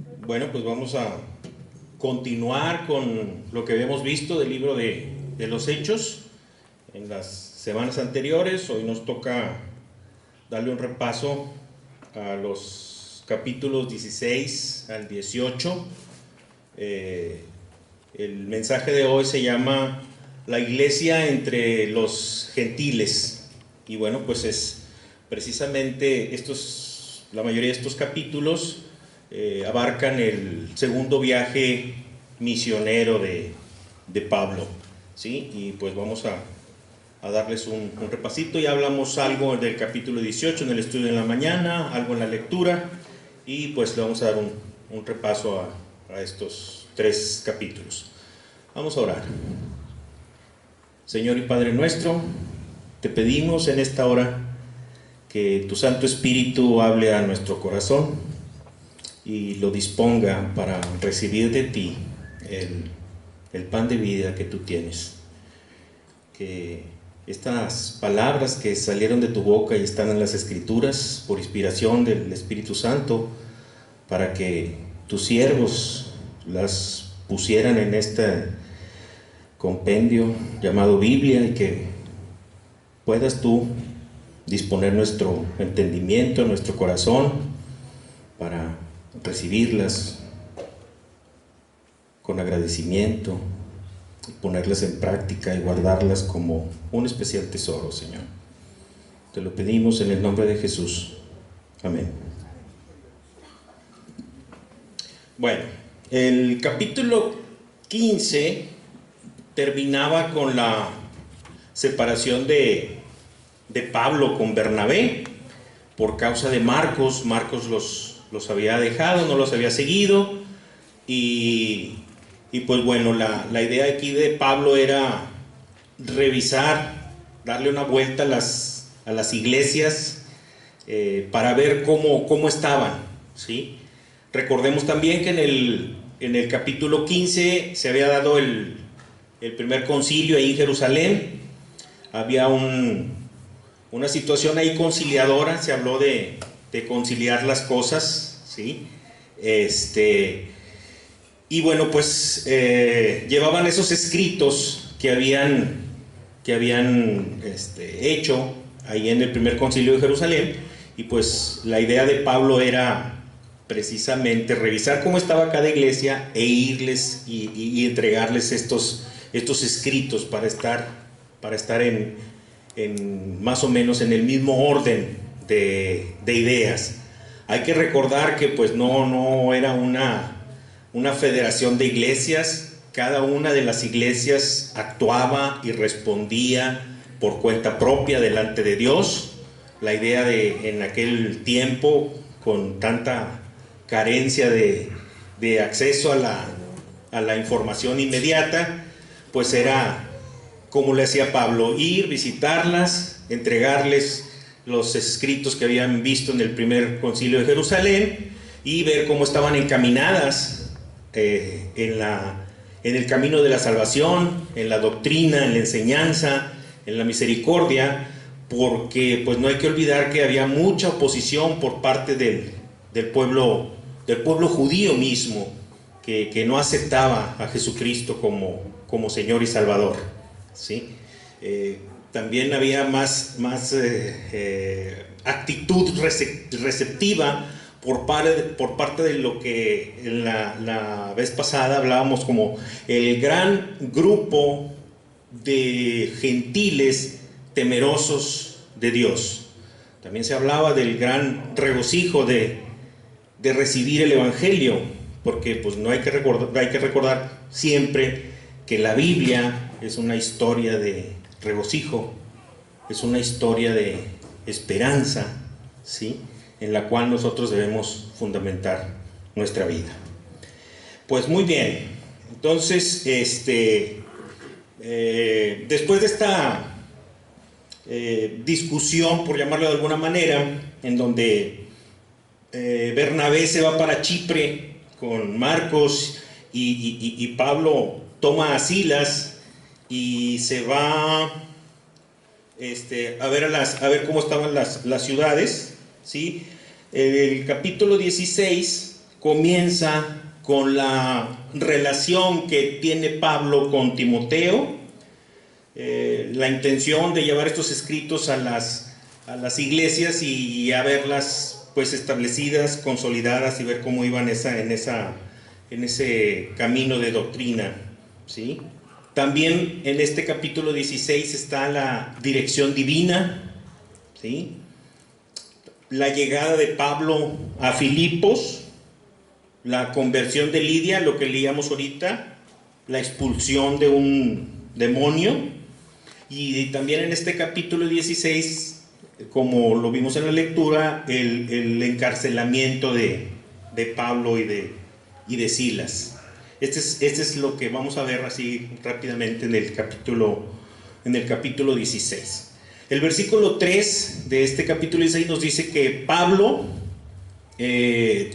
Bueno, pues vamos a continuar con lo que habíamos visto del libro de los Hechos en las semanas anteriores. Hoy nos toca darle un repaso a los capítulos 16 al 18. El mensaje de hoy se llama La iglesia entre los gentiles. Y bueno, pues es precisamente la mayoría de estos capítulos abarcan el segundo viaje misionero de Pablo, ¿sí? Y pues vamos a darles un repasito. Ya hablamos algo del capítulo 18 en el estudio en la mañana, algo en la lectura, y pues le vamos a dar un repaso a estos 3 capítulos. Vamos a orar. Señor y Padre nuestro, te pedimos en esta hora que tu Santo Espíritu hable a nuestro corazón y lo disponga para recibir de ti el pan de vida que tú tienes. Que estas palabras que salieron de tu boca y están en las Escrituras por inspiración del Espíritu Santo, para que tus siervos las pusieran en este compendio llamado Biblia, y que puedas tú disponer nuestro entendimiento, nuestro corazón, para recibirlas con agradecimiento, ponerlas en práctica y guardarlas como un especial tesoro, Señor. Te lo pedimos en el nombre de Jesús. Amén. Bueno, el capítulo 15 terminaba con la separación de Pablo con Bernabé por causa de Marcos. Marcos los había dejado, no los había seguido, y pues bueno, la idea aquí de Pablo era revisar, darle una vuelta a las iglesias para ver cómo estaban, ¿sí? Recordemos también que en el capítulo 15 se había dado el primer concilio ahí en Jerusalén. Había una situación ahí conciliadora, se habló de conciliar las cosas, ¿sí? Y bueno, pues llevaban esos escritos que habían hecho ahí en el primer concilio de Jerusalén, y pues la idea de Pablo era precisamente revisar cómo estaba cada iglesia e irles y entregarles estos escritos para estar en más o menos en el mismo orden de ideas. Hay que recordar que pues no era una federación de iglesias. Cada una de las iglesias actuaba y respondía por cuenta propia delante de Dios. La idea en aquel tiempo, con tanta carencia de acceso a la información inmediata, pues era como le hacía Pablo: ir, visitarlas, entregarles los escritos que habían visto en el primer concilio de Jerusalén y ver cómo estaban encaminadas en el camino de la salvación, en la doctrina, en la enseñanza, en la misericordia, porque pues no hay que olvidar que había mucha oposición por parte del pueblo judío mismo, que no aceptaba a Jesucristo como Señor y Salvador, ¿sí? También había más actitud receptiva por parte de lo que la vez pasada hablábamos como el gran grupo de gentiles temerosos de Dios. También se hablaba del gran regocijo de recibir el Evangelio, porque pues no hay que recordar siempre que la Biblia es una historia de regocijo, es una historia de esperanza, ¿sí?, en la cual nosotros debemos fundamentar nuestra vida. Pues muy bien, entonces después de esta discusión, por llamarlo de alguna manera, en donde Bernabé se va para Chipre con Marcos y Pablo toma a Silas y se va a ver cómo estaban las ciudades, ¿sí? El capítulo 16 comienza con la relación que tiene Pablo con Timoteo, la intención de llevar estos escritos a las iglesias y a verlas pues establecidas, consolidadas, y ver cómo iban en ese camino de doctrina, ¿sí? También en este capítulo 16 está la dirección divina, ¿sí? La llegada de Pablo a Filipos, la conversión de Lidia, lo que leíamos ahorita, la expulsión de un demonio, y también en este capítulo 16, como lo vimos en la lectura, el encarcelamiento de Pablo y de Silas. Este es lo que vamos a ver así rápidamente en el capítulo 16. El versículo 3 de este capítulo 16 nos dice que Pablo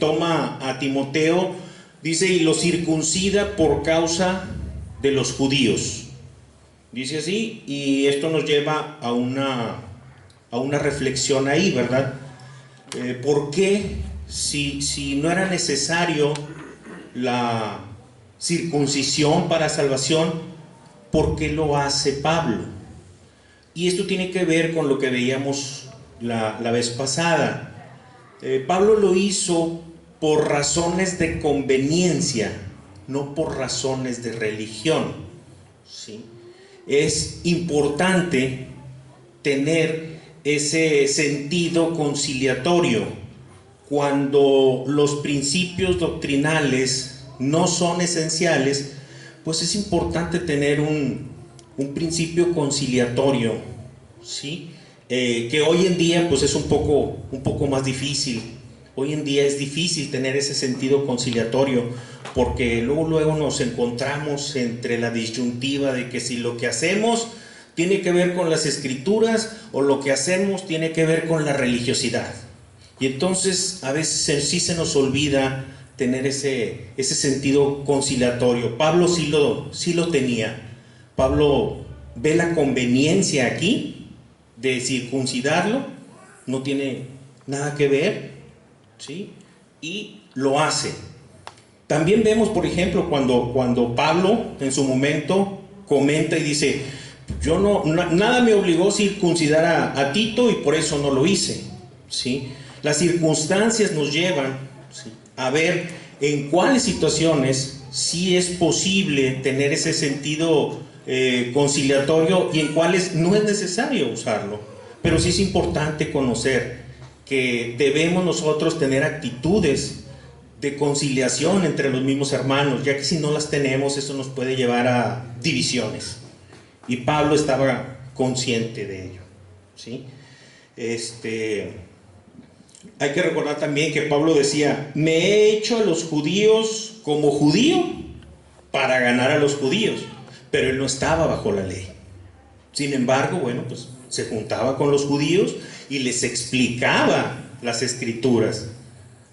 toma a Timoteo, dice, y lo circuncida por causa de los judíos. Dice así, y esto nos lleva a una reflexión ahí, ¿verdad? ¿Por qué, si no era necesario la circuncisión para salvación, por qué lo hace Pablo? Y esto tiene que ver con lo que veíamos la vez pasada. Pablo lo hizo por razones de conveniencia, no por razones de religión, ¿sí? Es importante tener ese sentido conciliatorio. Cuando los principios doctrinales no son esenciales, pues es importante tener un principio conciliatorio, ¿sí? Que hoy en día pues es un poco más difícil. Hoy en día es difícil tener ese sentido conciliatorio, porque luego nos encontramos entre la disyuntiva de que si lo que hacemos tiene que ver con las escrituras o lo que hacemos tiene que ver con la religiosidad. Y entonces a veces sí se nos olvida tener ese sentido conciliatorio. Pablo sí lo tenía. Pablo ve la conveniencia aquí de circuncidarlo, no tiene nada que ver, ¿sí? Y lo hace. También vemos, por ejemplo, cuando Pablo en su momento comenta y dice, nada me obligó a circuncidar a Tito y por eso no lo hice, ¿sí? Las circunstancias nos llevan, ¿sí?, a ver en cuáles situaciones sí es posible tener ese sentido conciliatorio y en cuáles no es necesario usarlo. Pero sí es importante conocer que debemos nosotros tener actitudes de conciliación entre los mismos hermanos, ya que si no las tenemos, eso nos puede llevar a divisiones. Y Pablo estaba consciente de ello, ¿sí? Hay que recordar también que Pablo decía, me he hecho a los judíos como judío para ganar a los judíos, pero él no estaba bajo la ley. Sin embargo, bueno, pues se juntaba con los judíos y les explicaba las escrituras,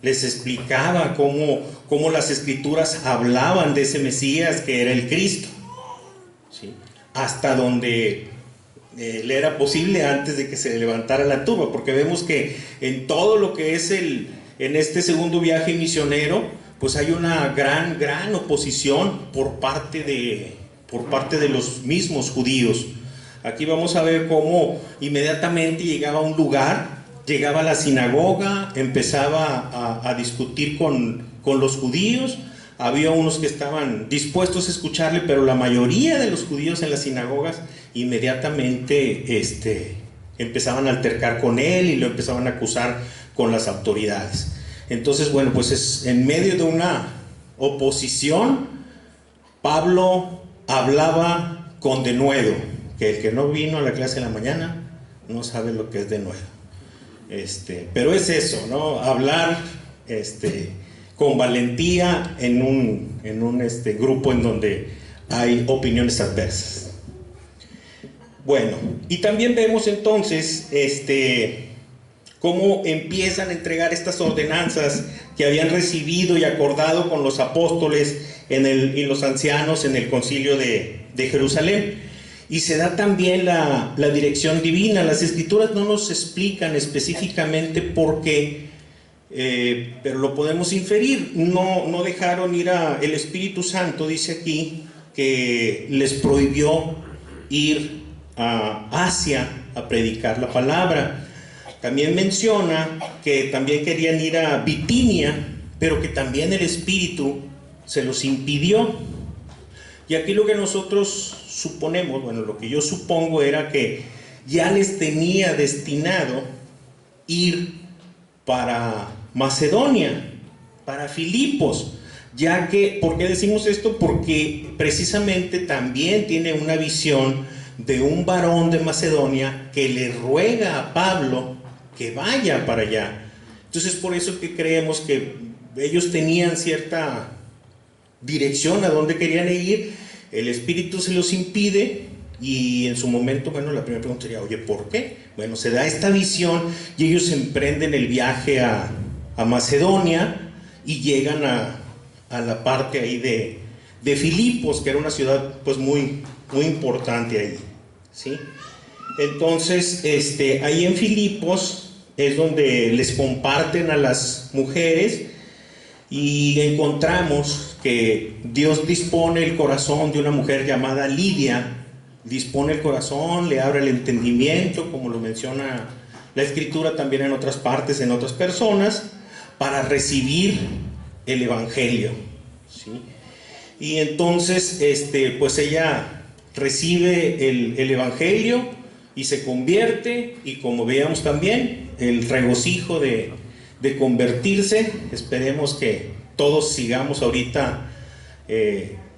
les explicaba cómo las escrituras hablaban de ese Mesías que era el Cristo, ¿sí?, hasta donde le era posible antes de que se levantara la tumba, porque vemos que en todo lo que es en este segundo viaje misionero, pues hay una gran oposición por parte de los mismos judíos. Aquí vamos a ver cómo inmediatamente llegaba a un lugar, llegaba a la sinagoga, empezaba a discutir con los judíos. Había unos que estaban dispuestos a escucharle, pero la mayoría de los judíos en las sinagogas inmediatamente empezaban a altercar con él y lo empezaban a acusar con las autoridades. Entonces, bueno, pues en medio de una oposición, Pablo hablaba con denuedo, que el que no vino a la clase de la mañana no sabe lo que es denuedo. Pero es eso, ¿no? Hablar con valentía en un grupo en donde hay opiniones adversas. Bueno, y también vemos entonces cómo empiezan a entregar estas ordenanzas que habían recibido y acordado con los apóstoles y los ancianos en el concilio de Jerusalén. Y se da también la dirección divina. Las escrituras no nos explican específicamente por qué pero lo podemos inferir. No dejaron ir el Espíritu Santo, dice aquí, que les prohibió ir a Asia a predicar la palabra. También menciona que también querían ir a Bitinia, pero que también el Espíritu se los impidió. Y aquí lo que nosotros suponemos, bueno, lo que yo supongo era que ya les tenía destinado ir para Macedonia, para Filipos, ya que, ¿por qué decimos esto? Porque precisamente también tiene una visión de un varón de Macedonia que le ruega a Pablo que vaya para allá. Entonces, por eso que creemos que ellos tenían cierta dirección a dónde querían ir, el Espíritu se los impide. Y en su momento, bueno, la primera pregunta sería, oye, ¿por qué? Bueno, se da esta visión y ellos emprenden el viaje a Macedonia y llegan a la parte ahí de Filipos, que era una ciudad pues muy importante ahí, ¿sí? Entonces, ahí en Filipos es donde les comparten a las mujeres y encontramos que Dios dispone el corazón de una mujer llamada Lidia. Dispone el corazón, le abre el entendimiento, como lo menciona la Escritura también en otras partes, en otras personas, para recibir el Evangelio, ¿sí? Y entonces, pues ella recibe el Evangelio y se convierte, y como veíamos también, el regocijo de convertirse. Esperemos que todos sigamos ahorita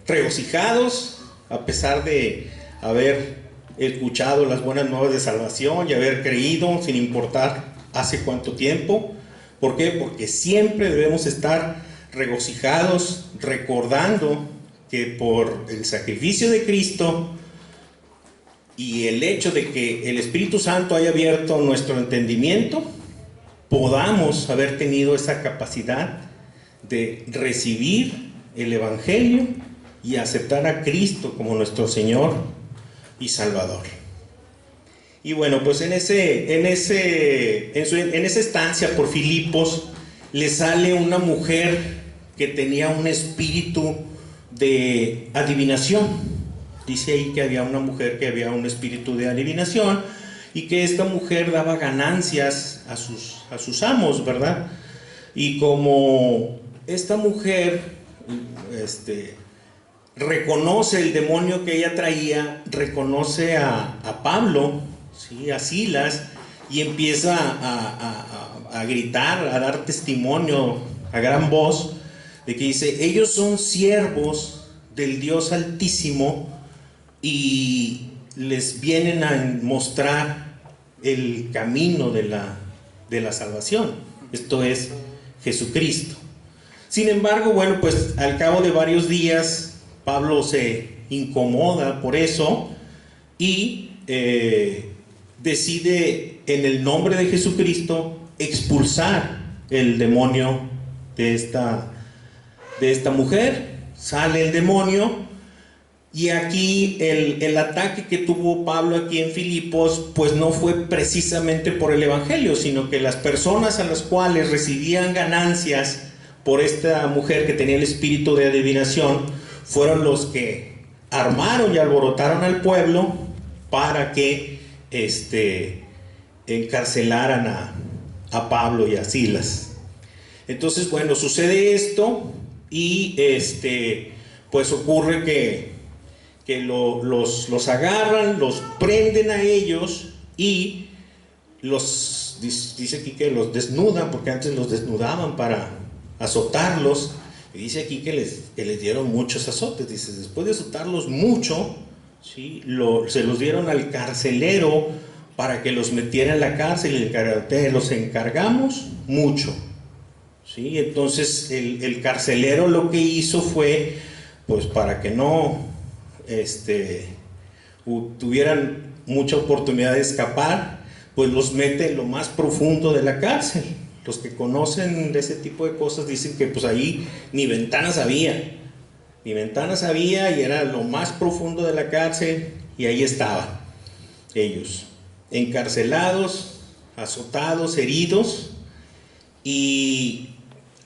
regocijados, a pesar de haber escuchado las buenas nuevas de salvación y haber creído sin importar hace cuánto tiempo. ¿Por qué? Porque siempre debemos estar regocijados, recordando que por el sacrificio de Cristo y el hecho de que el Espíritu Santo haya abierto nuestro entendimiento, podamos haber tenido esa capacidad de recibir el Evangelio y aceptar a Cristo como nuestro Señor y Salvador. Y bueno, pues en esa estancia por Filipos le sale una mujer que tenía un espíritu de adivinación. Dice ahí que había una mujer que había un espíritu de adivinación y que esta mujer daba ganancias a sus amos, ¿verdad? Y como esta mujer reconoce el demonio que ella traía, reconoce a Pablo, ¿sí?, a Silas, y empieza a gritar, a dar testimonio a gran voz, de que dice, ellos son siervos del Dios Altísimo y les vienen a mostrar el camino de la salvación. Esto es Jesucristo. Sin embargo, bueno, pues al cabo de varios días Pablo se incomoda por eso y decide en el nombre de Jesucristo expulsar el demonio de esta mujer. Sale el demonio y aquí el ataque que tuvo Pablo aquí en Filipos pues no fue precisamente por el Evangelio, sino que las personas a las cuales recibían ganancias por esta mujer que tenía el espíritu de adivinación fueron los que armaron y alborotaron al pueblo para que encarcelaran a Pablo y a Silas. Entonces, bueno, sucede esto y pues ocurre que los agarran, los prenden a ellos y dice aquí que los desnudan, porque antes los desnudaban para azotarlos. Y dice aquí que les dieron muchos azotes. Dice, después de azotarlos mucho, ¿sí?, se los dieron al carcelero para que los metiera en la cárcel, y los encargamos mucho, ¿sí? Entonces el carcelero lo que hizo fue, pues para que no tuvieran mucha oportunidad de escapar, pues los mete en lo más profundo de la cárcel. Los que conocen de ese tipo de cosas dicen que pues ahí ni ventanas había y era lo más profundo de la cárcel, y ahí estaban ellos, encarcelados, azotados, heridos, Y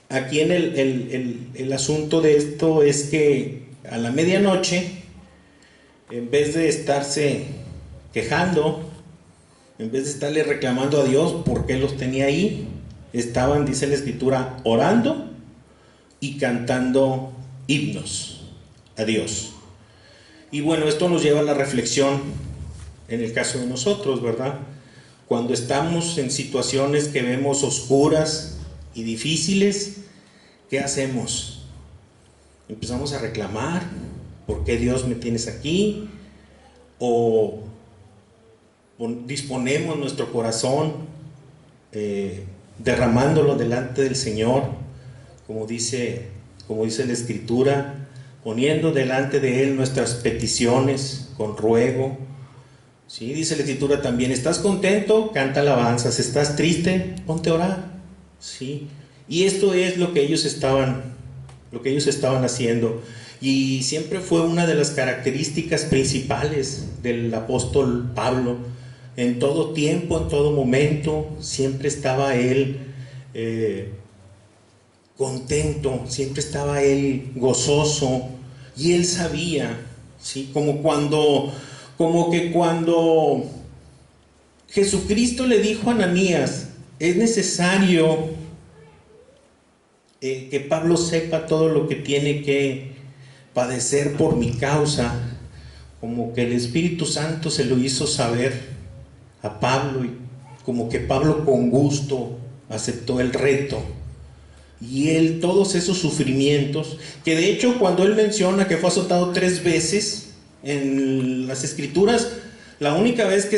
aquí en el asunto de esto es que a la medianoche, en vez de estarse quejando, en vez de estarle reclamando a Dios por qué los tenía ahí, estaban, dice la Escritura, orando y cantando himnos a Dios. Y bueno, esto nos lleva a la reflexión en el caso de nosotros, ¿verdad? Cuando estamos en situaciones que vemos oscuras y difíciles, ¿qué hacemos? Empezamos a reclamar, ¿por qué Dios me tienes aquí? O disponemos nuestro corazón derramándolo delante del Señor, como dice la Escritura, poniendo delante de Él nuestras peticiones con ruego. ¿Sí? Dice la Escritura también, ¿estás contento? Canta alabanzas. ¿Estás triste? Ponte a orar. ¿Sí? Y esto es lo que ellos estaban haciendo. Y siempre fue una de las características principales del apóstol Pablo. En todo tiempo, en todo momento, siempre estaba él contento, siempre estaba él gozoso, y él sabía, ¿sí? Como que cuando Jesucristo le dijo a Ananías, es necesario que Pablo sepa todo lo que tiene que padecer por mi causa, como que el Espíritu Santo se lo hizo saber a Pablo, y como que Pablo con gusto aceptó el reto. Y él, todos esos sufrimientos, que de hecho cuando él menciona que fue azotado 3 veces en las Escrituras, la única vez que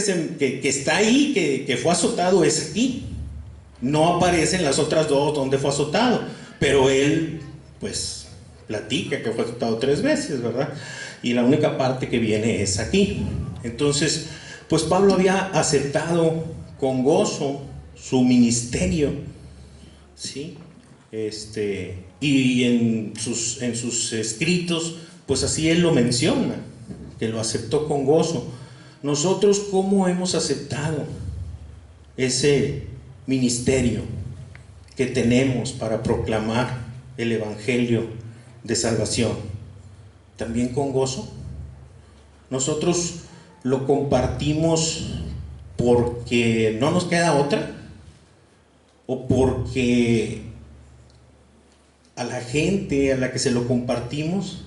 está ahí, que fue azotado, es aquí. No aparecen las otras 2 donde fue azotado, pero él pues platica que fue azotado 3 veces, ¿verdad? Y la única parte que viene es aquí. Entonces, pues Pablo había aceptado con gozo su ministerio, ¿sí? Y en sus escritos, pues así él lo menciona, que lo aceptó con gozo. Nosotros, ¿cómo hemos aceptado ese ministerio que tenemos para proclamar el evangelio de salvación? ¿También con gozo? Nosotros lo compartimos porque no nos queda otra, o porque a la gente a la que se lo compartimos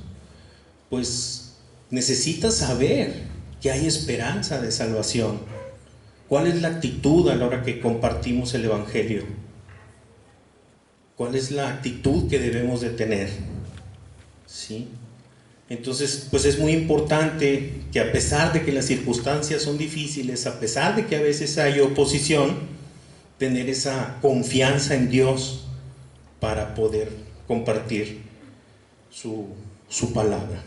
pues necesita saber que hay esperanza de salvación. ¿Cuál es la actitud a la hora que compartimos el evangelio? ¿Cuál es la actitud que debemos de tener? ¿Sí? Entonces, pues es muy importante que, a pesar de que las circunstancias son difíciles, a pesar de que a veces hay oposición, tener esa confianza en Dios para poder compartir su palabra.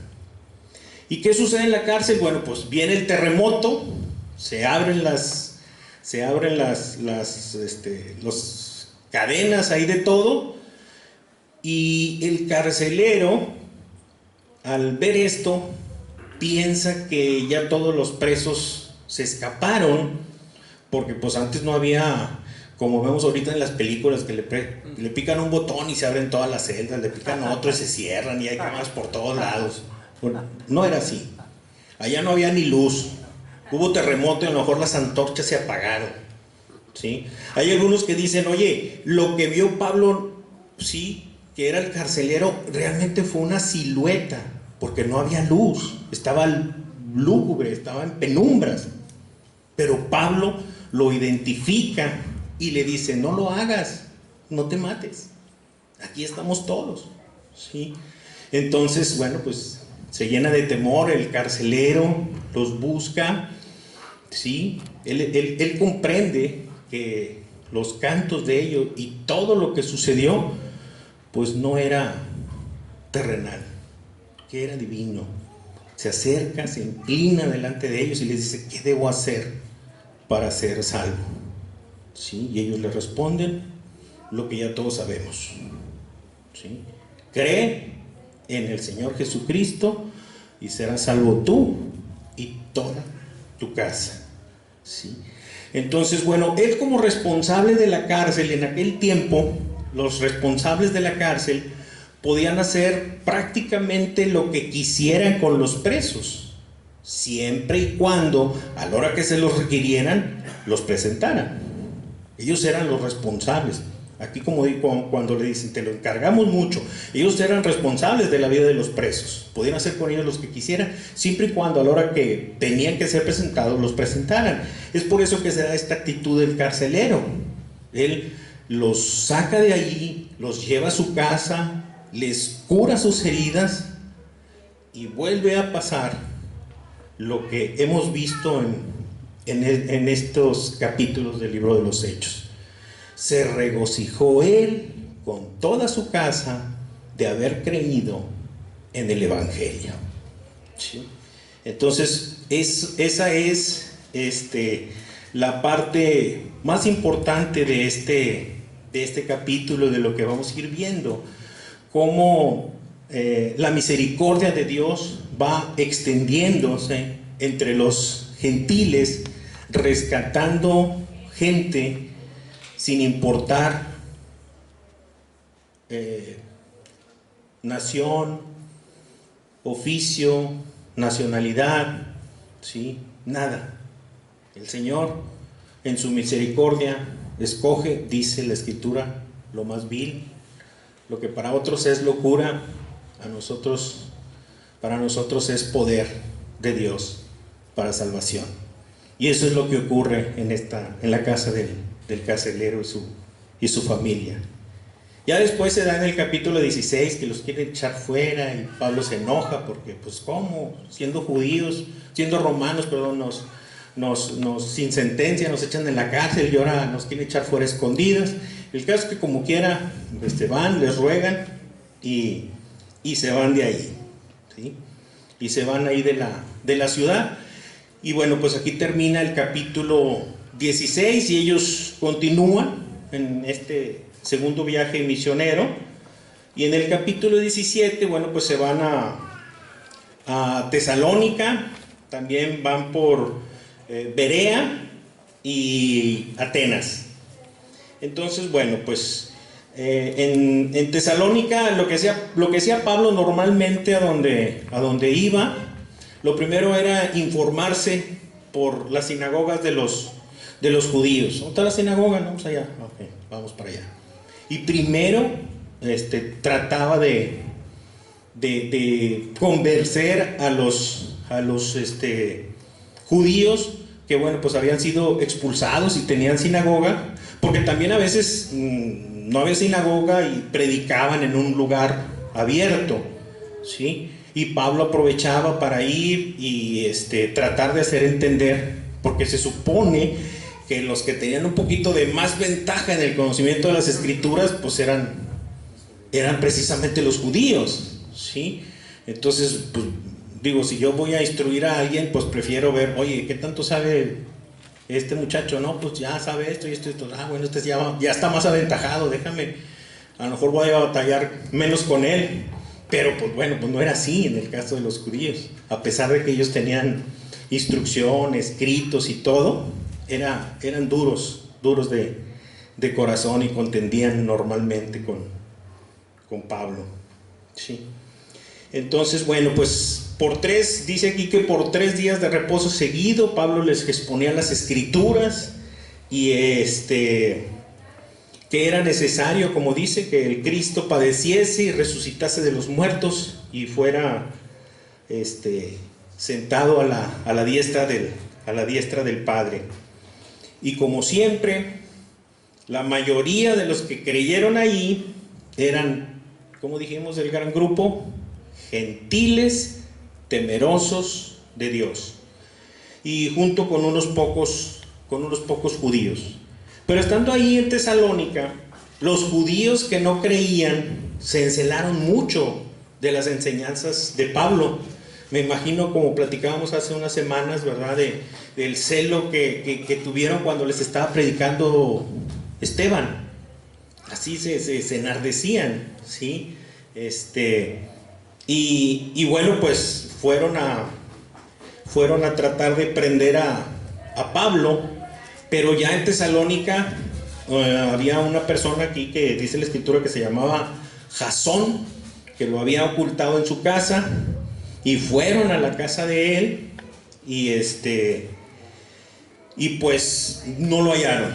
¿Y qué sucede en la cárcel? Bueno, pues viene el terremoto, se abren las cadenas ahí de todo, y el carcelero, al ver esto, piensa que ya todos los presos se escaparon, porque pues antes no había, como vemos ahorita en las películas, que le pican un botón y se abren todas las celdas, le pican otro y se cierran, y hay cámaras por todos lados. Bueno, no era así. Allá no había ni luz, hubo terremoto y a lo mejor las antorchas se apagaron, ¿sí? Hay algunos que dicen, oye, lo que vio Pablo, sí, que era el carcelero, realmente fue una silueta, porque no había luz, estaba lúgubre, estaba en penumbras. Pero Pablo lo identifica y le dice, no lo hagas, no te mates, aquí estamos todos, ¿sí? Entonces, bueno, pues se llena de temor el carcelero, los busca, ¿sí? Él comprende que los cantos de ellos y todo lo que sucedió, pues no era terrenal, que era divino. Se acerca, se inclina delante de ellos y les dice, ¿qué debo hacer para ser salvo? ¿Sí? Y ellos le responden lo que ya todos sabemos, ¿sí? Cree en el Señor Jesucristo y serás salvo tú y toda tu casa, ¿sí? Entonces, bueno, él como responsable de la cárcel en aquel tiempo, los responsables de la cárcel podían hacer prácticamente lo que quisieran con los presos, siempre y cuando a la hora que se los requirieran los presentaran. Ellos eran los responsables. Aquí, como digo, cuando le dicen te lo encargamos mucho, ellos eran responsables de la vida de los presos, podían hacer con ellos lo que quisieran, siempre y cuando a la hora que tenían que ser presentados los presentaran. Es por eso que se da esta actitud del carcelero. Él los saca de allí, los lleva a su casa, les cura sus heridas y vuelve a pasar lo que hemos visto en estos capítulos del libro de los Hechos. Se regocijó él con toda su casa de haber creído en el Evangelio. ¿Sí? Entonces, esa es la parte más importante de este capítulo, de lo que vamos a ir viendo. Cómo la misericordia de Dios va extendiéndose entre los gentiles, rescatando gente sin importar nación, oficio, nacionalidad, ¿sí? Nada. El Señor en su misericordia escoge, dice la Escritura, lo más vil, lo que para otros es locura, para nosotros es poder de Dios para salvación. Y eso es lo que ocurre en la casa del carcelero y su familia. Ya después se da en el capítulo 16 que los quieren echar fuera y Pablo se enoja porque, pues, ¿cómo? Siendo romanos, perdón, sin sentencia nos echan en la cárcel y ahora nos quieren echar fuera escondidas. El caso es que como quiera van, les ruegan y se van de ahí, ¿sí? Y se van ahí de la ciudad. Y bueno, pues aquí termina el capítulo 16 y ellos continúan en este segundo viaje misionero. Y en el capítulo 17, bueno, pues se van a Tesalónica, también van por Berea y Atenas. Entonces, bueno, pues en Tesalónica lo que hacía Pablo normalmente a donde iba, lo primero era informarse por las sinagogas de los judíos. ¿Dónde está la sinagoga? No, vamos allá. Okay, vamos para allá. Y primero trataba de convencer a los judíos que, bueno, pues habían sido expulsados y tenían sinagoga, porque también a veces no había sinagoga y predicaban en un lugar abierto, ¿sí? Y Pablo aprovechaba para ir y tratar de hacer entender, porque se supone que los que tenían un poquito de más ventaja en el conocimiento de las Escrituras, pues eran precisamente los judíos, ¿sí? Entonces, pues, digo, si yo voy a instruir a alguien, pues prefiero ver, oye, ¿qué tanto sabe este muchacho? No, pues ya sabe esto y esto y esto. Ah, bueno, este ya está más aventajado, déjame, a lo mejor voy a batallar menos con él. Pero pues bueno, pues no era así en el caso de los judíos. A pesar de que ellos tenían instrucción, escritos y todo, eran duros de corazón y contendían normalmente con Pablo. Sí. Entonces, bueno, pues dice aquí que por 3 días de reposo seguido, Pablo les exponía las Escrituras y que era necesario, como dice, que el Cristo padeciese y resucitase de los muertos y fuera sentado a la diestra del Padre. Y como siempre, la mayoría de los que creyeron ahí eran, como dijimos, el gran grupo, gentiles temerosos de Dios, y junto con unos pocos judíos. Pero estando ahí en Tesalónica, los judíos que no creían se encelaron mucho de las enseñanzas de Pablo. Me imagino, como platicábamos hace unas semanas, ¿verdad?, del celo que tuvieron cuando les estaba predicando Esteban. Así se enardecían, ¿sí? Y bueno, pues fueron a tratar de prender a Pablo. Pero ya en Tesalónica había una persona aquí que dice la escritura que se llamaba Jasón, que lo había ocultado en su casa, y fueron a la casa de él y pues no lo hallaron.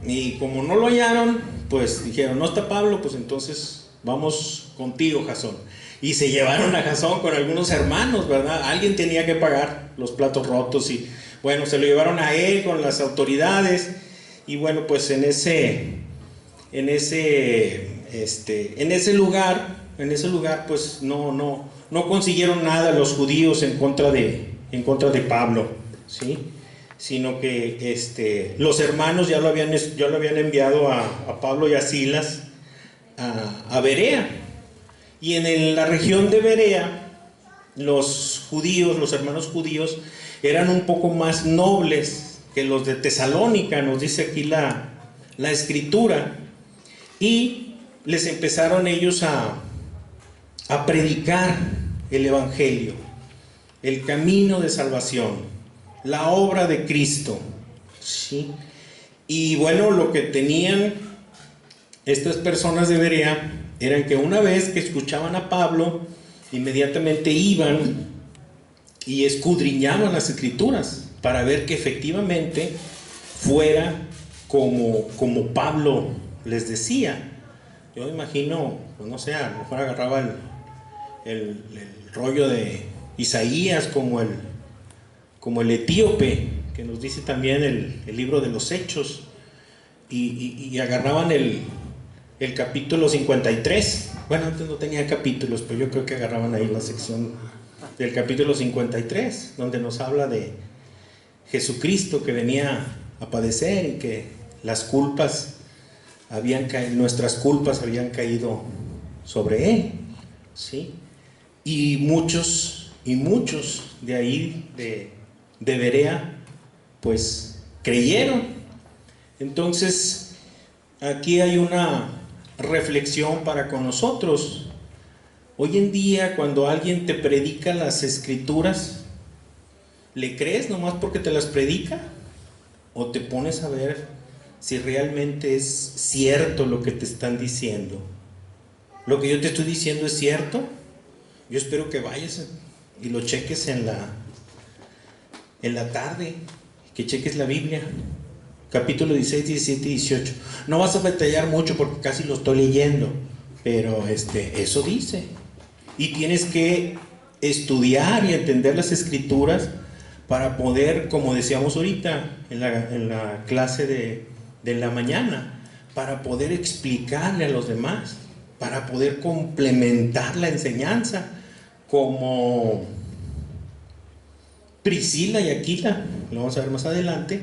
Y como no lo hallaron, pues dijeron, no está Pablo, pues entonces vamos contigo, Jasón. Y se llevaron a Jasón con algunos hermanos, ¿verdad? Alguien tenía que pagar los platos rotos y bueno, se lo llevaron a él con las autoridades. Y bueno, pues en ese lugar pues no consiguieron nada los judíos en contra de Pablo, ¿sí? Sino que los hermanos ya lo habían enviado a Pablo y a Silas a Berea. Y en la región de Berea, los hermanos judíos, eran un poco más nobles que los de Tesalónica, nos dice aquí la escritura. Y les empezaron ellos a predicar el evangelio, el camino de salvación, la obra de Cristo, ¿sí? Y bueno, lo que tenían estas personas de Berea eran que una vez que escuchaban a Pablo, inmediatamente iban y escudriñaban las escrituras para ver que efectivamente fuera como Pablo les decía. Yo me imagino, pues no sé, a lo mejor agarraba el rollo de Isaías como el etíope, que nos dice también el libro de los Hechos, y agarraban el capítulo 53. Bueno, antes no tenía capítulos, pero yo creo que agarraban ahí la sección del capítulo 53, donde nos habla de Jesucristo que venía a padecer y que nuestras culpas habían caído sobre él, ¿sí? Y muchos de ahí de Berea pues creyeron. Entonces aquí hay una reflexión para con nosotros. Hoy en día, cuando alguien te predica las escrituras, ¿le crees nomás porque te las predica? ¿O te pones a ver si realmente es cierto lo que te están diciendo? ¿Lo que yo te estoy diciendo es cierto? Yo espero que vayas y lo cheques en la tarde, que cheques la Biblia, capítulo 16, 17 y 18. No vas a batallar mucho porque casi lo estoy leyendo, pero eso dice. Y tienes que estudiar y entender las escrituras para poder, como decíamos ahorita en la clase de la mañana, para poder explicarle a los demás, para poder complementar la enseñanza, como Priscila y Aquila, lo vamos a ver más adelante,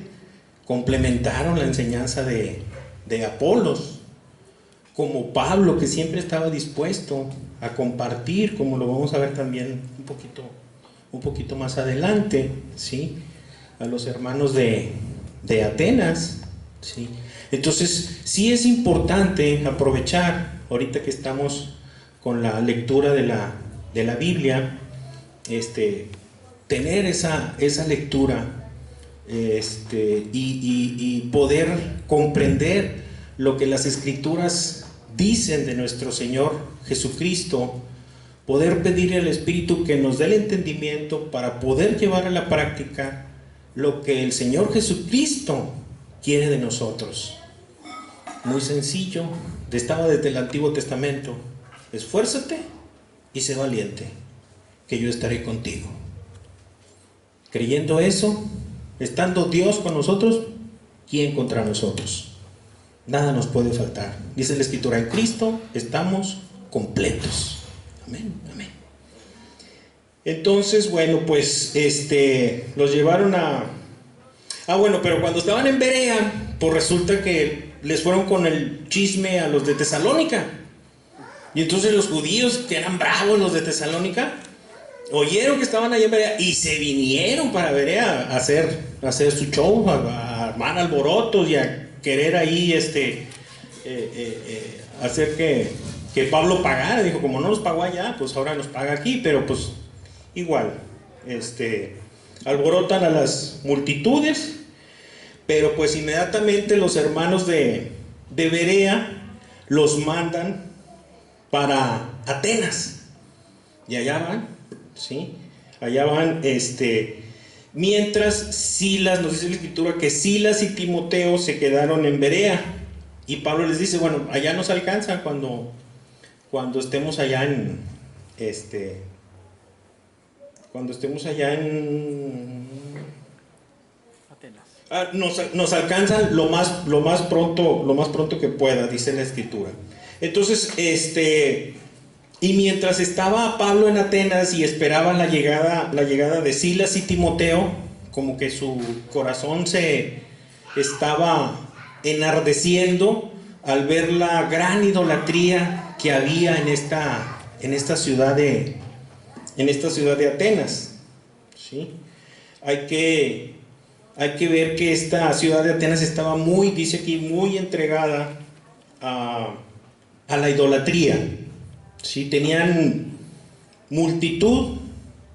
complementaron la enseñanza de Apolos, como Pablo, que siempre estaba dispuesto a compartir, como lo vamos a ver también un poquito más adelante, ¿sí? A los hermanos de Atenas, ¿sí? Entonces sí es importante aprovechar ahorita que estamos con la lectura de la Biblia, tener esa lectura, y poder comprender lo que las escrituras dicen de nuestro Señor Jesucristo, poder pedirle al Espíritu que nos dé el entendimiento para poder llevar a la práctica lo que el Señor Jesucristo quiere de nosotros. Muy sencillo, estaba desde el Antiguo Testamento: esfuérzate y sé valiente, que yo estaré contigo. Creyendo eso, estando Dios con nosotros, ¿quién contra nosotros? Nada nos puede faltar. Dice la Escritura: en Cristo estamos completos. Amén, amén. Entonces, bueno, pues los llevaron bueno, pero cuando estaban en Berea, pues resulta que les fueron con el chisme a los de Tesalónica. Y entonces los judíos, que eran bravos los de Tesalónica, oyeron que estaban allá en Berea y se vinieron para Berea a hacer su show, a armar alborotos y a querer ahí hacer que Pablo pagara. Dijo, como no nos pagó allá, pues ahora nos paga aquí. Pero pues igual, alborotan a las multitudes, pero pues inmediatamente los hermanos de de Berea los mandan para Atenas. Y allá van, ¿sí? Allá van, mientras Silas, nos dice la Escritura que Silas y Timoteo se quedaron en Berea. Y Pablo les dice, bueno, allá nos alcanzan cuando estemos allá cuando estemos allá en Atenas. Nos alcanzan lo más pronto que pueda, dice la Escritura. Entonces, y mientras estaba Pablo en Atenas y esperaba la llegada de Silas y Timoteo, como que su corazón se estaba enardeciendo al ver la gran idolatría que había en esta ciudad de Atenas, ¿sí? Hay que ver que esta ciudad de Atenas estaba dice aquí, muy entregada a la idolatría, ¿sí? Tenían multitud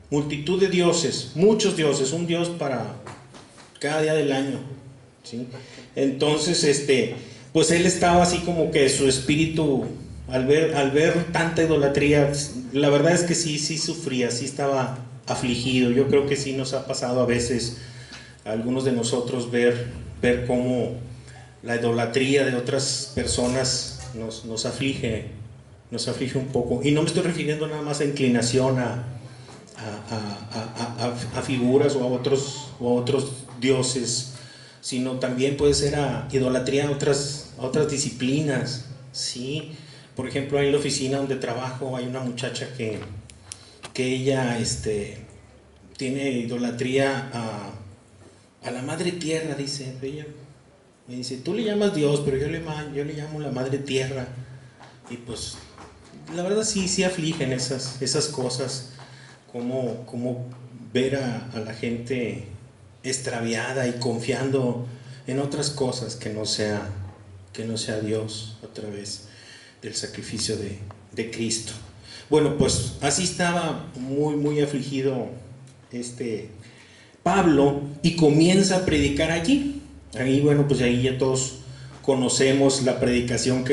de dioses, muchos dioses, un dios para cada día del año, ¿sí? Entonces, pues él estaba así como que su espíritu, al ver tanta idolatría, la verdad es que sí sufría, sí estaba afligido. Yo creo que sí nos ha pasado a veces a algunos de nosotros ver cómo la idolatría de otras personas nos aflige un poco. Y no me estoy refiriendo nada más a inclinación a figuras o a otros dioses, sino también puede ser a idolatría a otras disciplinas, ¿sí? Por ejemplo, en la oficina donde trabajo hay una muchacha que ella tiene idolatría a la madre tierra, dice. Ella me dice, tú le llamas Dios, pero yo le llamo la madre tierra. Y pues la verdad sí afligen esas cosas, como ver a la gente extraviada y confiando en otras cosas que no sea Dios a través del sacrificio de Cristo. Bueno, pues así estaba muy afligido Pablo, y comienza a predicar allí. Ahí, bueno, pues ahí ya todos conocemos la predicación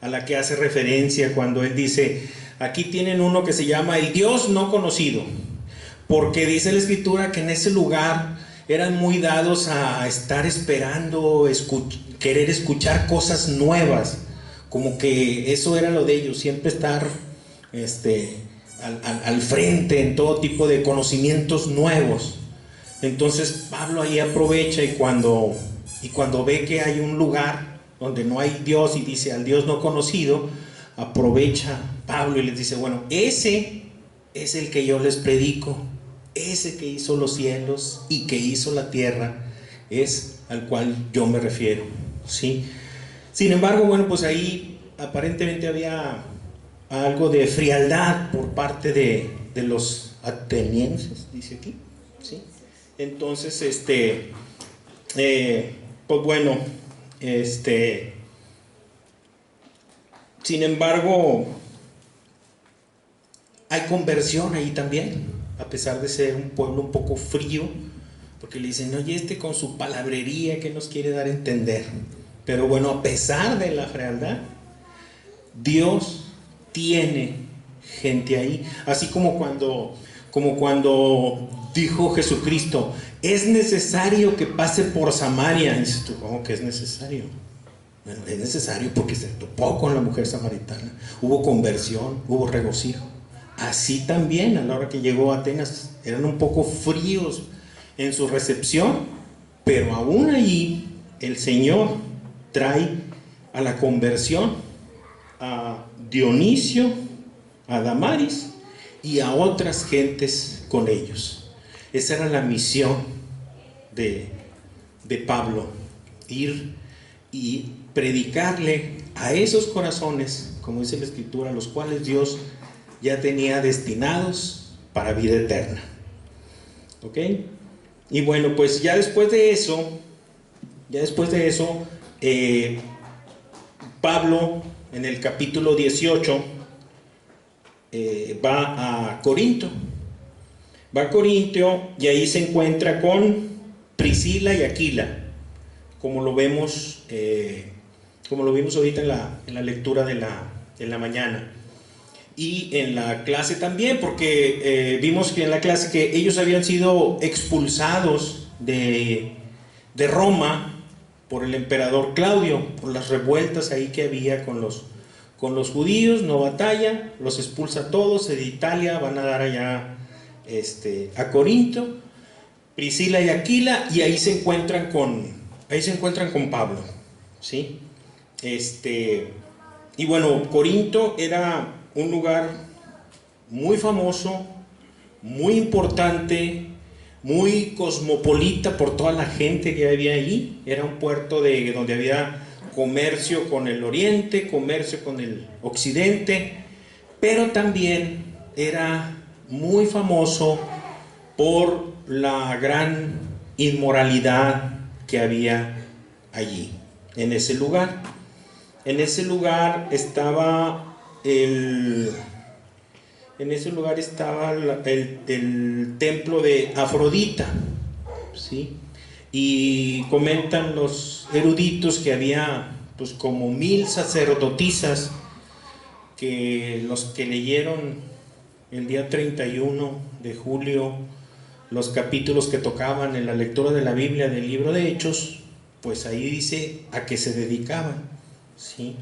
a la que hace referencia cuando él dice, aquí tienen uno que se llama el Dios no conocido, porque dice la Escritura que en ese lugar eran muy dados a estar esperando, querer escuchar cosas nuevas, como que eso era lo de ellos, siempre estar al frente en todo tipo de conocimientos nuevos. Entonces Pablo ahí aprovecha y cuando ve que hay un lugar donde no hay Dios y dice al Dios no conocido, aprovecha Pablo y les dice, bueno, ese es el que yo les predico, ese que hizo los cielos y que hizo la tierra, es al cual yo me refiero, ¿sí? Sin embargo, bueno, pues ahí aparentemente había algo de frialdad por parte de los atenienses, dice aquí, ¿sí? Entonces, pues bueno, sin embargo, hay conversión ahí también, a pesar de ser un pueblo un poco frío, porque le dicen, oye, con su palabrería, ¿qué nos quiere dar a entender? Pero bueno, a pesar de la frialdad, Dios tiene gente ahí, así como cuando dijo Jesucristo, es necesario que pase por Samaria. Y dices tú, ¿cómo que es necesario? Bueno, es necesario porque se topó con la mujer samaritana, hubo conversión, hubo regocijo. Así también a la hora que llegó a Atenas eran un poco fríos en su recepción, pero aún allí el Señor trae a la conversión a Dionisio, a Damaris y a otras gentes con ellos. Esa era la misión de Pablo, ir y predicarle a esos corazones, como dice la Escritura, los cuales Dios ya tenía destinados para vida eterna. ¿Ok? Y bueno, pues ya después de eso, Pablo en el capítulo 18 va a Corinto. Va a Corinto y ahí se encuentra con Priscila y Aquila, como lo vemos como lo vimos ahorita en la lectura de la mañana. Y en la clase también, porque vimos que en la clase que ellos habían sido expulsados de Roma por el emperador Claudio, por las revueltas ahí que había con los judíos. No batalla, los expulsa a todos de Italia, van a dar allá a Corinto, Priscila y Aquila, y ahí se encuentran con Pablo, ¿sí? Y bueno, Corinto era un lugar muy famoso, muy importante, muy cosmopolita por toda la gente que había allí. Era un puerto donde había comercio con el oriente, comercio con el occidente, pero también era muy famoso por la gran inmoralidad que había allí, en ese lugar. En ese lugar estaba el templo de Afrodita, ¿sí? Y comentan los eruditos que había pues como 1000 sacerdotisas, que los que leyeron el día 31 de julio los capítulos que tocaban en la lectura de la Biblia del libro de Hechos, pues ahí dice a qué se dedicaban, ¿sí?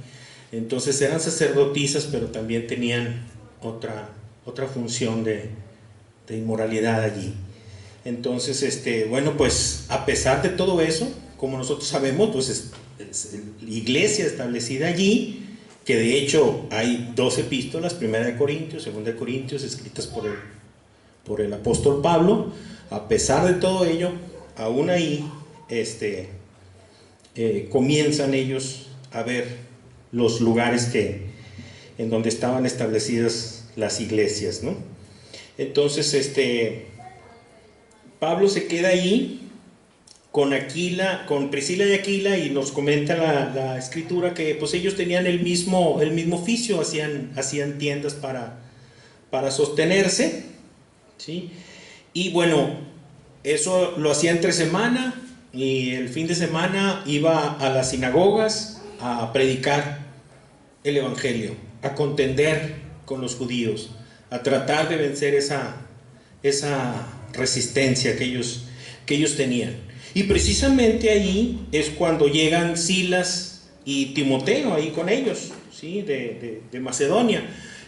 Entonces eran sacerdotisas, pero también tenían otra función de inmoralidad allí. Entonces, bueno, pues a pesar de todo eso, como nosotros sabemos, pues es iglesia establecida allí, que de hecho hay 2 epístolas, 1 de Corintios, 2 de Corintios, escritas por el apóstol Pablo. A pesar de todo ello, aún ahí comienzan ellos a ver los lugares en donde estaban establecidas las iglesias, ¿no? Entonces, Pablo se queda ahí con Priscila y Aquila, y nos comenta la escritura que pues ellos tenían el mismo oficio, hacían tiendas para sostenerse, ¿sí? Y bueno, eso lo hacía entre semana, y el fin de semana iba a las sinagogas a predicar el evangelio, a contender con los judíos, a tratar de vencer esa resistencia que ellos tenían. Y precisamente ahí es cuando llegan Silas y Timoteo ahí con ellos, ¿sí? de Macedonia.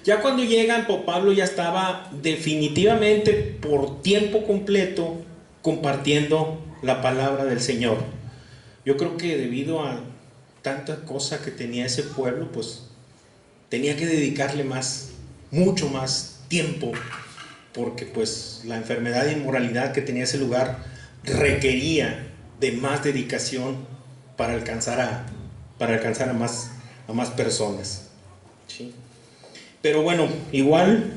Ya cuando llegan, Pablo ya estaba definitivamente por tiempo completo compartiendo la palabra del Señor. Yo creo que debido a tanta cosa que tenía ese pueblo, pues tenía que dedicarle mucho más tiempo, porque pues la enfermedad e inmoralidad que tenía ese lugar requería de más dedicación para alcanzar a más personas, ¿sí? Pero bueno, igual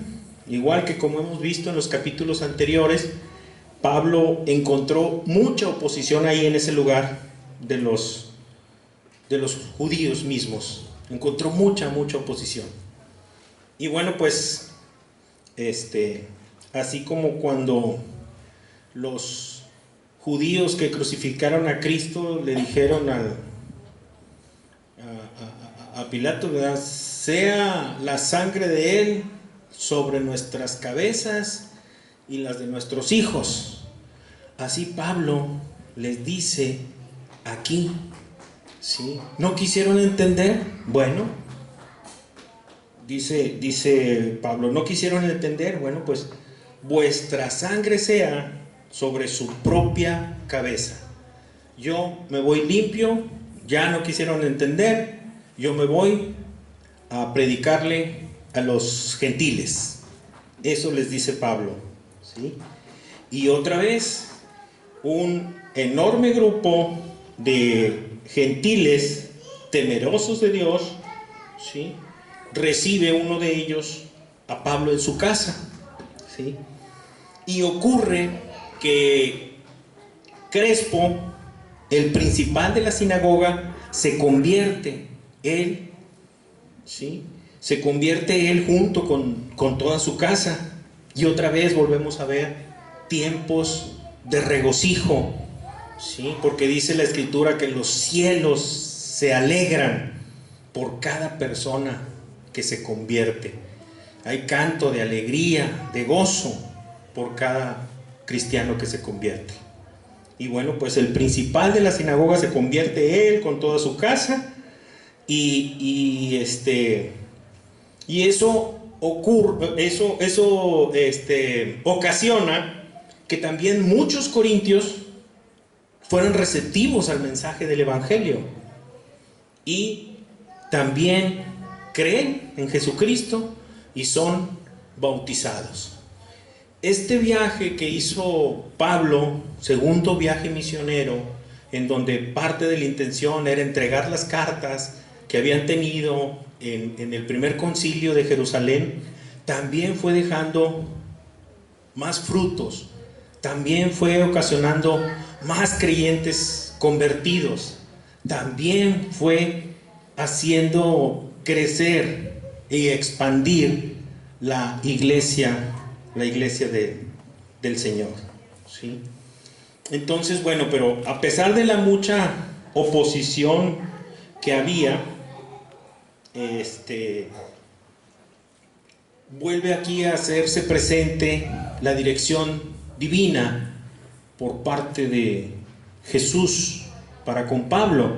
que como hemos visto en los capítulos anteriores, Pablo encontró mucha oposición ahí en ese lugar de los judíos mismos. Encontró mucha oposición. Y bueno, pues así como cuando los judíos que crucificaron a Cristo le dijeron a Pilato, ¿verdad?, sea la sangre de él sobre nuestras cabezas y las de nuestros hijos. Así Pablo les dice aquí, ¿sí? ¿No quisieron entender? Bueno, dice Pablo, ¿no quisieron entender? Bueno, pues vuestra sangre sea sobre su propia cabeza. Yo me voy limpio, ya no quisieron entender, yo me voy a predicarle a los gentiles. Eso les dice Pablo, ¿sí? Y otra vez, un enorme grupo de gentiles temerosos de Dios, ¿sí?, recibe uno de ellos a Pablo en su casa, ¿sí? Y ocurre que Crespo, el principal de la sinagoga, se convierte él, ¿sí? Se convierte él junto con toda su casa. Y otra vez volvemos a ver tiempos de regocijo, ¿sí? Porque dice la escritura que los cielos se alegran por cada persona que se convierte. Hay canto de alegría, de gozo por cada cristiano que se convierte. Y bueno, pues el principal de la sinagoga se convierte él con toda su casa, y eso ocasiona que también muchos corintios fueron receptivos al mensaje del evangelio y también creen en Jesucristo y son bautizados. Este viaje que hizo Pablo, segundo viaje misionero, en donde parte de la intención era entregar las cartas que habían tenido en el primer concilio de Jerusalén, también fue dejando más frutos, también fue ocasionando más creyentes convertidos, también fue haciendo crecer y expandir la iglesia del Señor, ¿sí? Entonces, bueno, pero a pesar de la mucha oposición que había, vuelve aquí a hacerse presente la dirección divina por parte de Jesús para con Pablo,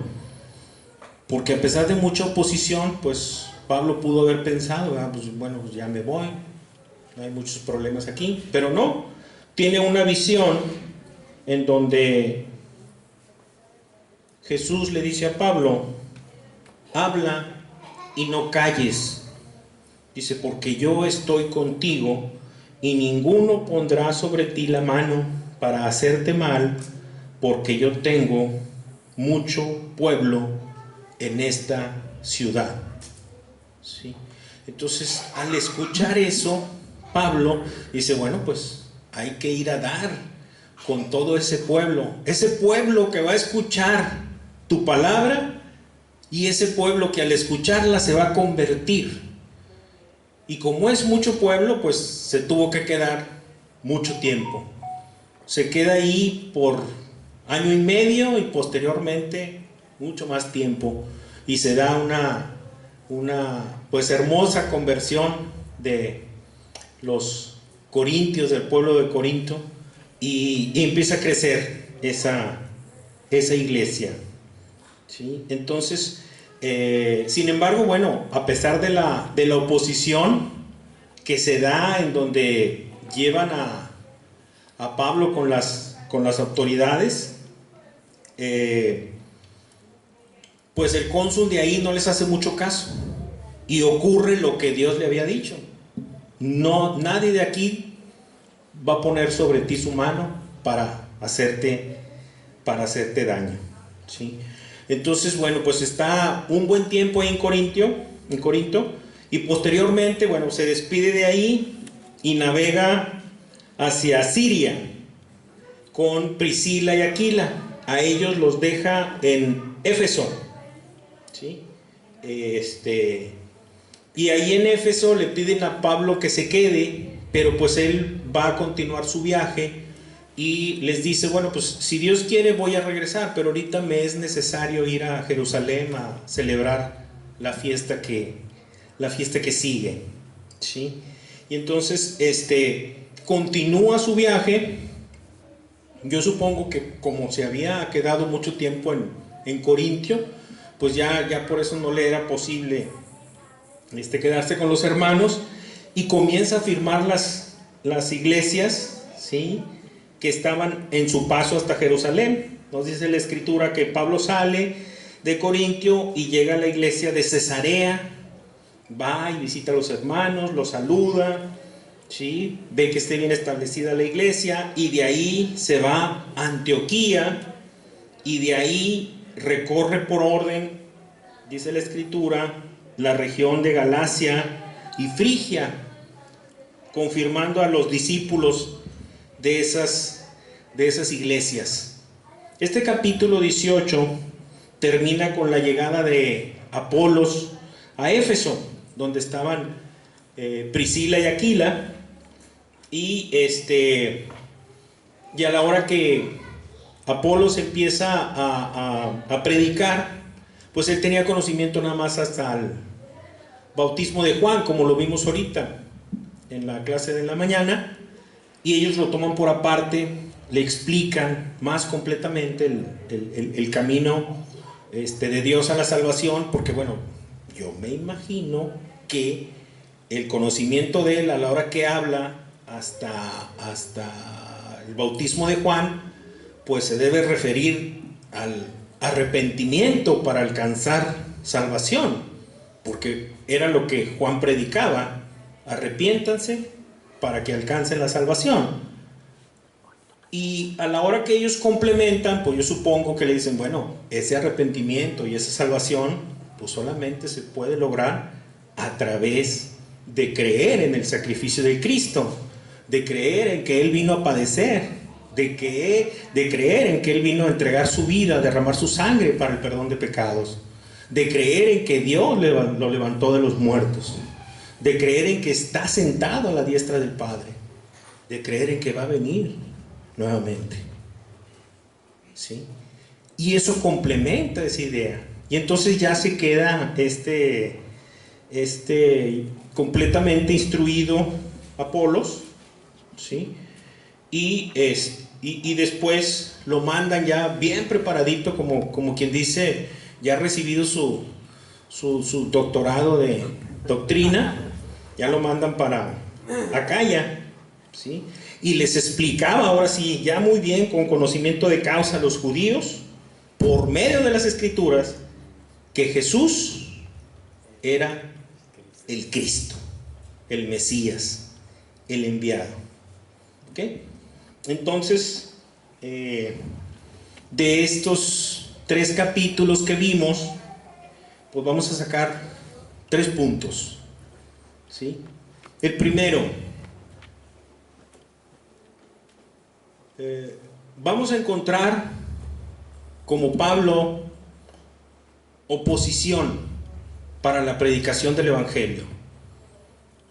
porque a pesar de mucha oposición, pues Pablo pudo haber pensado, pues bueno, pues ya me voy, no hay muchos problemas aquí, pero no, tiene una visión en donde Jesús le dice a Pablo: habla y no calles. Dice: porque yo estoy contigo y ninguno pondrá sobre ti la mano para hacerte mal, porque yo tengo mucho pueblo en esta ciudad. ¿Sí? Entonces, al escuchar eso, Pablo dice: bueno, pues hay que ir a dar con todo ese pueblo que va a escuchar tu palabra, y ese pueblo que al escucharla se va a convertir. Y como es mucho pueblo, pues se tuvo que quedar mucho tiempo. Se queda ahí por año y medio y posteriormente mucho más tiempo, y se da una pues hermosa conversión de los corintios, del pueblo de Corinto, y empieza a crecer esa iglesia, ¿sí? Entonces, sin embargo, bueno, a pesar de la oposición que se da, en donde llevan a Pablo con las autoridades, pues el cónsul de ahí no les hace mucho caso, y ocurre lo que Dios le había dicho: no, nadie de aquí va a poner sobre ti su mano para hacerte daño, ¿sí? Entonces, bueno, pues está un buen tiempo ahí en Corinto, y posteriormente, bueno, se despide de ahí y navega hacia Siria con Priscila y Aquila. A ellos los deja en Éfeso, ¿sí? Y ahí en Éfeso le piden a Pablo que se quede, pero pues él va a continuar su viaje y les dice: bueno, pues si Dios quiere voy a regresar, pero ahorita me es necesario ir a Jerusalén a celebrar la fiesta que sigue, ¿sí? Y entonces continúa su viaje. Yo supongo que como se había quedado mucho tiempo en Corintio, pues ya por eso no le era posible quedarse con los hermanos, y comienza a firmar las iglesias, ¿sí?, que estaban en su paso hasta Jerusalén. Nos dice la escritura que Pablo sale de Corintio y llega a la iglesia de Cesarea, va y visita a los hermanos, los saluda, ¿sí?, ve que esté bien establecida la iglesia, y de ahí se va a Antioquía, y de ahí recorre por orden, dice la escritura, la región de Galacia y Frigia, confirmando a los discípulos de esas iglesias. Este capítulo 18 termina con la llegada de Apolos a Éfeso, donde estaban Priscila y Aquila, y a la hora que Apolos empieza a predicar, pues él tenía conocimiento nada más hasta el bautismo de Juan, como lo vimos ahorita en la clase de la mañana, y ellos lo toman por aparte, le explican más completamente el camino de Dios a la salvación, porque bueno, yo me imagino que el conocimiento de él a la hora que habla hasta el bautismo de Juan, pues se debe referir al arrepentimiento para alcanzar salvación, porque era lo que Juan predicaba: arrepiéntanse para que alcancen la salvación. Y a la hora que ellos complementan, pues yo supongo que le dicen, bueno, ese arrepentimiento y esa salvación pues solamente se puede lograr a través de creer en el sacrificio de Cristo, de creer en que Él vino a padecer, de creer en que Él vino a entregar su vida, a derramar su sangre para el perdón de pecados, de creer en que Dios lo levantó de los muertos, de creer en que está sentado a la diestra del Padre, de creer en que va a venir nuevamente. ¿Sí? Y eso complementa esa idea. Y entonces ya se queda completamente instruido Apolos, ¿sí? Y después lo mandan ya bien preparadito, como quien dice, ya ha recibido su doctorado de doctrina, ya lo mandan para Acaya, ¿sí? Y les explicaba ahora sí, ya muy bien, con conocimiento de causa, a los judíos, por medio de las escrituras, que Jesús era el Cristo, el Mesías, el enviado. ¿Ok? Entonces, de estos 3 capítulos que vimos, pues vamos a sacar 3 puntos. ¿Sí? El primero, vamos a encontrar, como Pablo, oposición para la predicación del Evangelio.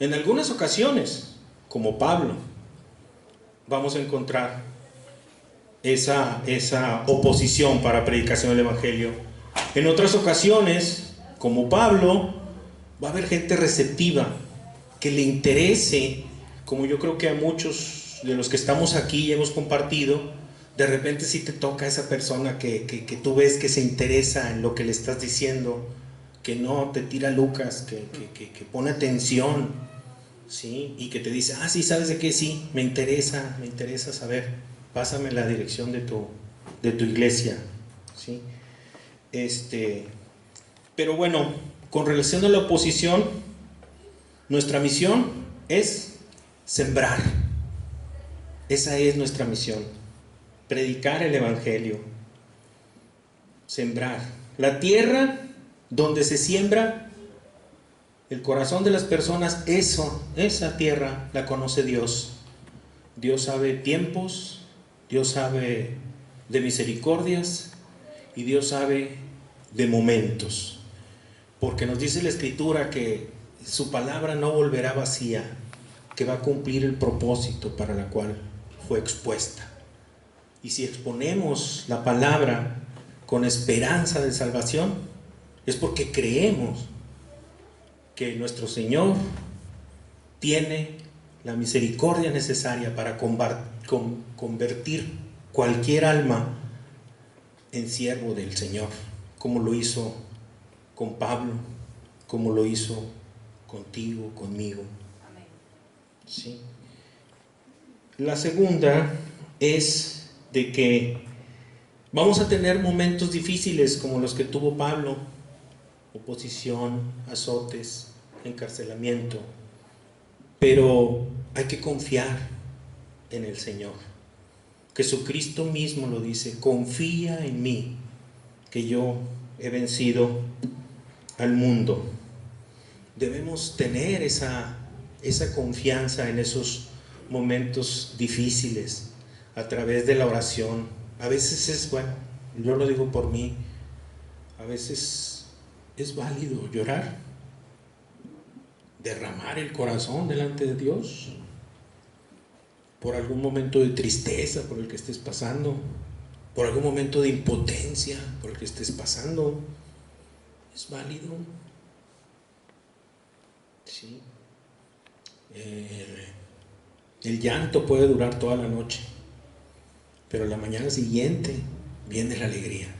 En algunas ocasiones, como Pablo, vamos a encontrar esa oposición para la predicación del Evangelio. En otras ocasiones, como Pablo, va a haber gente receptiva, que le interese, como yo creo que a muchos de los que estamos aquí y hemos compartido, de repente sí te toca a esa persona que tú ves que se interesa en lo que le estás diciendo, que no te tira Lucas, que pone atención, ¿sí? Y que te dice, sí, ¿sabes de qué? Sí, me interesa saber, pásame la dirección de tu iglesia, ¿sí? Pero bueno, con relación a la oposición, nuestra misión es sembrar. Esa es nuestra misión: predicar el Evangelio, sembrar. La tierra donde se siembra el corazón de las personas, esa tierra la conoce Dios. Dios sabe tiempos, Dios sabe de misericordias y Dios sabe de momentos, porque nos dice la Escritura que su palabra no volverá vacía, que va a cumplir el propósito para la cual fue expuesta. Y si exponemos la palabra con esperanza de salvación, es porque creemos que nuestro Señor tiene la misericordia necesaria para convertir cualquier alma en siervo del Señor, como lo hizo con Pablo, como lo hizo contigo, conmigo. Amén. ¿Sí? La segunda es de que vamos a tener momentos difíciles como los que tuvo Pablo: oposición, azotes, encarcelamiento, pero hay que confiar en el Señor. Jesucristo mismo lo dice: confía en mí, que yo he vencido al mundo. Debemos tener esa confianza en esos momentos difíciles a través de la oración. A veces es, bueno, yo lo digo por mí, a veces es válido llorar, derramar el corazón delante de Dios por algún momento de tristeza por el que estés pasando, por algún momento de impotencia por el que estés pasando, es válido. Sí. El llanto puede durar toda la noche, pero la mañana siguiente viene la alegría.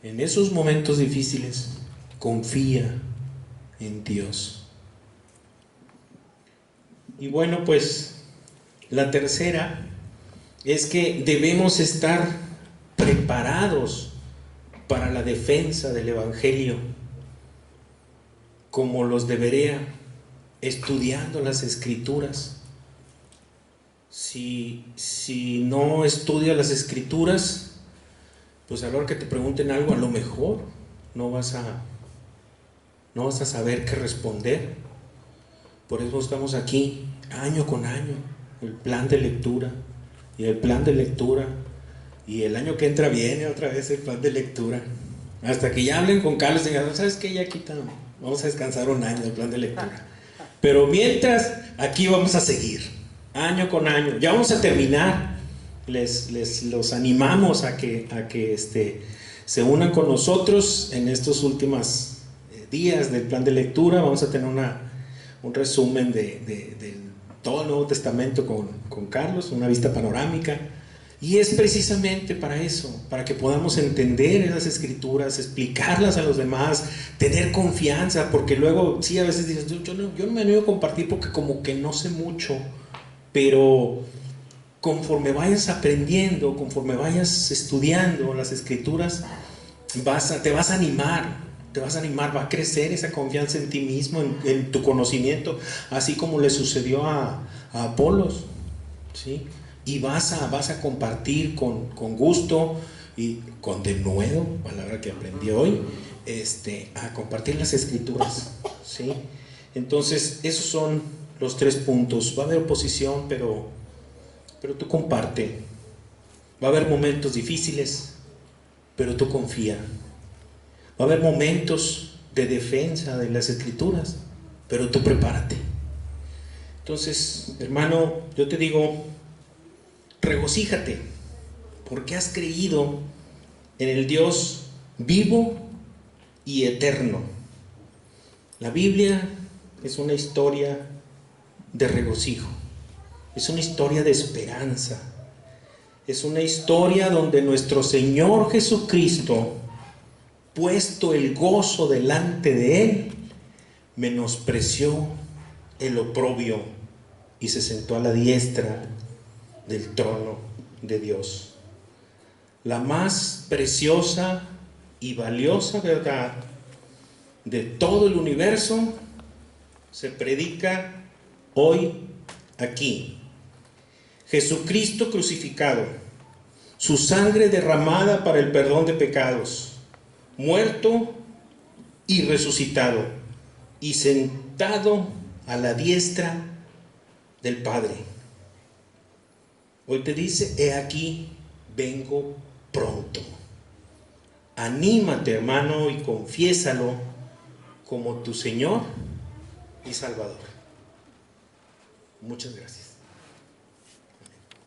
En esos momentos difíciles, confía en Dios. Y bueno, pues la tercera es que debemos estar preparados para la defensa del Evangelio, como los de Berea, estudiando las Escrituras. Si no estudias las Escrituras, pues a la hora que te pregunten algo, a lo mejor no vas a saber qué responder. Por eso estamos aquí año con año, el plan de lectura y el plan de lectura, y el año que entra viene otra vez el plan de lectura, hasta que ya hablen con Carlos y digan, ¿sabes qué? Ya quita, vamos a descansar un año del plan de lectura. Pero mientras, aquí vamos a seguir, año con año. Ya vamos a terminar. Los animamos a que se unan con nosotros en estos últimos días del plan de lectura. Vamos a tener un resumen de todo el Nuevo Testamento con Carlos, una vista panorámica. Y es precisamente para eso, para que podamos entender esas escrituras, explicarlas a los demás, tener confianza, porque luego, sí, a veces dices, yo no me animo a compartir porque como que no sé mucho, pero conforme vayas aprendiendo, conforme vayas estudiando las escrituras, te vas a animar, va a crecer esa confianza en ti mismo, en tu conocimiento, así como le sucedió a Apolos, ¿sí? Y vas a compartir con gusto y con denuedo, palabra que aprendí hoy, a compartir las escrituras, ¿sí? Entonces, esos son los 3 puntos. Va a haber oposición, pero tú comparte. Va a haber momentos difíciles, pero tú confía. Va a haber momentos de defensa de las escrituras, pero tú prepárate. Entonces, hermano, yo te digo, regocíjate, porque has creído en el Dios vivo y eterno. La Biblia es una historia de regocijo, es una historia de esperanza, es una historia donde nuestro Señor Jesucristo, puesto el gozo delante de Él, menospreció el oprobio y se sentó a la diestra del trono de Dios. La más preciosa y valiosa verdad de todo el universo se predica hoy aquí. Jesucristo crucificado, su sangre derramada para el perdón de pecados, muerto y resucitado, y sentado a la diestra del Padre. Hoy te dice, he aquí, vengo pronto. Anímate, hermano, y confiésalo como tu Señor y Salvador. Muchas gracias.